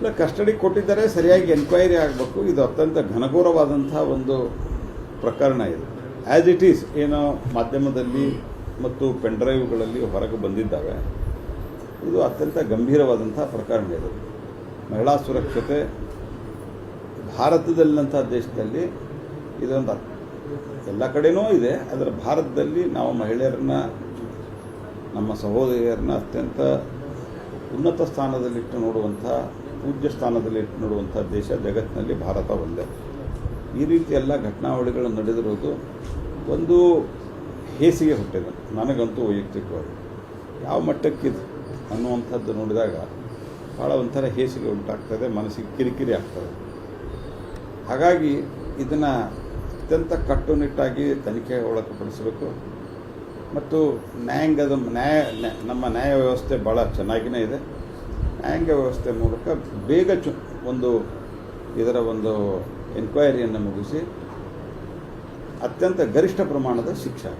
ಇಲ್ಲ, ಕಸ್ಟಡಿ ಕೊಟ್ಟಿದ್ದಾರೆ, ಸರಿಯಾಗಿ ಎನ್ಕ್ವೈರಿ ಆಗಬೇಕು. ಇದು ಅತ್ಯಂತ ಘನಘೋರವಾದಂಥ ಒಂದು ಪ್ರಕರಣ ಇದು. ಆ್ಯಸ್ ಇಟ್ ಈಸ್ ಏನೋ ಮಾಧ್ಯಮದಲ್ಲಿ ಮತ್ತು ಪೆನ್ಡ್ರೈವ್ಗಳಲ್ಲಿ ಹೊರಗೆ ಬಂದಿದ್ದಾವೆ. ಇದು ಅತ್ಯಂತ ಗಂಭೀರವಾದಂಥ ಪ್ರಕರಣ ಇದು. ಮಹಿಳಾ ಸುರಕ್ಷತೆ ಭಾರತದಲ್ಲಂಥ ದೇಶದಲ್ಲಿ ಇದೊಂದು ಎಲ್ಲ ಕಡೆನೂ ಇದೆ. ಅದರ ಭಾರತದಲ್ಲಿ ನಾವು ಮಹಿಳೆಯರನ್ನ, ನಮ್ಮ ಸಹೋದರಿಯರನ್ನ ಅತ್ಯಂತ ಉನ್ನತ ಸ್ಥಾನದಲ್ಲಿಟ್ಟು ನೋಡುವಂಥ, ಪೂಜ್ಯ ಸ್ಥಾನದಲ್ಲಿಟ್ಟು ನೋಡುವಂಥ ದೇಶ ಜಗತ್ತಿನಲ್ಲಿ ಭಾರತ ಒಂದೇ. ಈ ರೀತಿ ಎಲ್ಲ ಘಟನಾವಳಿಗಳು ನಡೆದಿರುವುದು ಒಂದು ಹೇಸಿಗೆ ಹುಟ್ಟಿದೆ ನನಗಂತೂ ವೈಯಕ್ತಿಕವಾಗಿ. ಯಾವ ಮಟ್ಟಕ್ಕಿದೆ ಅನ್ನುವಂಥದ್ದು ನೋಡಿದಾಗ ಭಾಳ ಒಂಥರ ಹೇಸಿಗೆ ಉಂಟಾಗ್ತದೆ, ಮನಸ್ಸಿಗೆ ಕಿರಿಕಿರಿ ಆಗ್ತದೆ. ಹಾಗಾಗಿ ಇದನ್ನು ಅತ್ಯಂತ ಕಟ್ಟುನಿಟ್ಟಾಗಿ ತನಿಖೆ ಒಳಪಡಿಸಬೇಕು. ಮತ್ತು ನಮ್ಮ ನ್ಯಾಯ ವ್ಯವಸ್ಥೆ ಭಾಳ ಚೆನ್ನಾಗಿಯೇ ಇದೆ. ನ್ಯಾಯಾಂಗ ವ್ಯವಸ್ಥೆ ಮೂಲಕ ಬೇಗ ಇದರ ಒಂದು ಎನ್ಕ್ವೈರಿಯನ್ನು ಮುಗಿಸಿ ಅತ್ಯಂತ ಗರಿಷ್ಠ ಪ್ರಮಾಣದ ಶಿಕ್ಷೆ.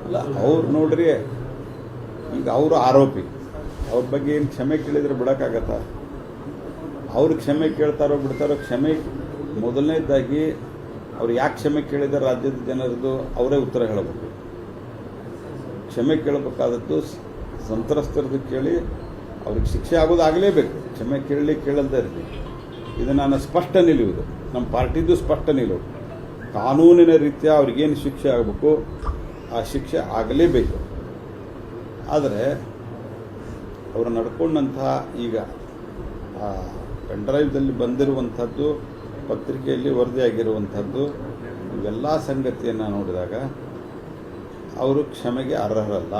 ಅಲ್ಲ, ಅವ್ರು ನೋಡ್ರಿ, ಈಗ ಅವರು ಆರೋಪಿ, ಅವ್ರ ಬಗ್ಗೆ ಏನು ಕ್ಷಮೆ ಕೇಳಿದರೆ ಬಿಡೋಕ್ಕಾಗತ್ತಾ? ಅವ್ರು ಕ್ಷಮೆ ಕೇಳ್ತಾರೋ ಬಿಡ್ತಾರೋ, ಕ್ಷಮೆ ಮೊದಲನೇದಾಗಿ ಅವ್ರು ಯಾಕೆ ಕ್ಷಮೆ ಕೇಳಿದಾರೆ ರಾಜ್ಯದ ಜನರದು ಅವರೇ ಉತ್ತರ ಹೇಳಬೇಕು. ಕ್ಷಮೆ ಕೇಳಬೇಕಾದದ್ದು ಸಂತ್ರಸ್ತರದ್ದು ಕೇಳಿ ಅವ್ರಿಗೆ ಶಿಕ್ಷೆ ಆಗೋದಾಗಲೇಬೇಕು. ಕ್ಷಮೆ ಕೇಳಲ್ದೇ ಇರಲಿ. ಇದು ನನ್ನ ಸ್ಪಷ್ಟ ನಿಲುವುದು, ನಮ್ಮ ಪಾರ್ಟಿದು ಸ್ಪಷ್ಟ ನಿಲುವು. ಕಾನೂನಿನ ರೀತ್ಯ ಅವ್ರಿಗೇನು ಶಿಕ್ಷೆ ಆಗಬೇಕು ಆ ಶಿಕ್ಷೆ ಆಗಲೇಬೇಕು. ಆದರೆ ಅವರು ನಡ್ಕೊಂಡಂತಹ ಈಗ ಪೆನ್ಡ್ರೈವ್ದಲ್ಲಿ ಬಂದಿರುವಂಥದ್ದು, ಪತ್ರಿಕೆಯಲ್ಲಿ ವರದಿಯಾಗಿರುವಂಥದ್ದು, ಇವೆಲ್ಲ ಸಂಗತಿಯನ್ನು ನೋಡಿದಾಗ ಅವರು ಕ್ಷಮೆಗೆ ಅರ್ಹರಲ್ಲ.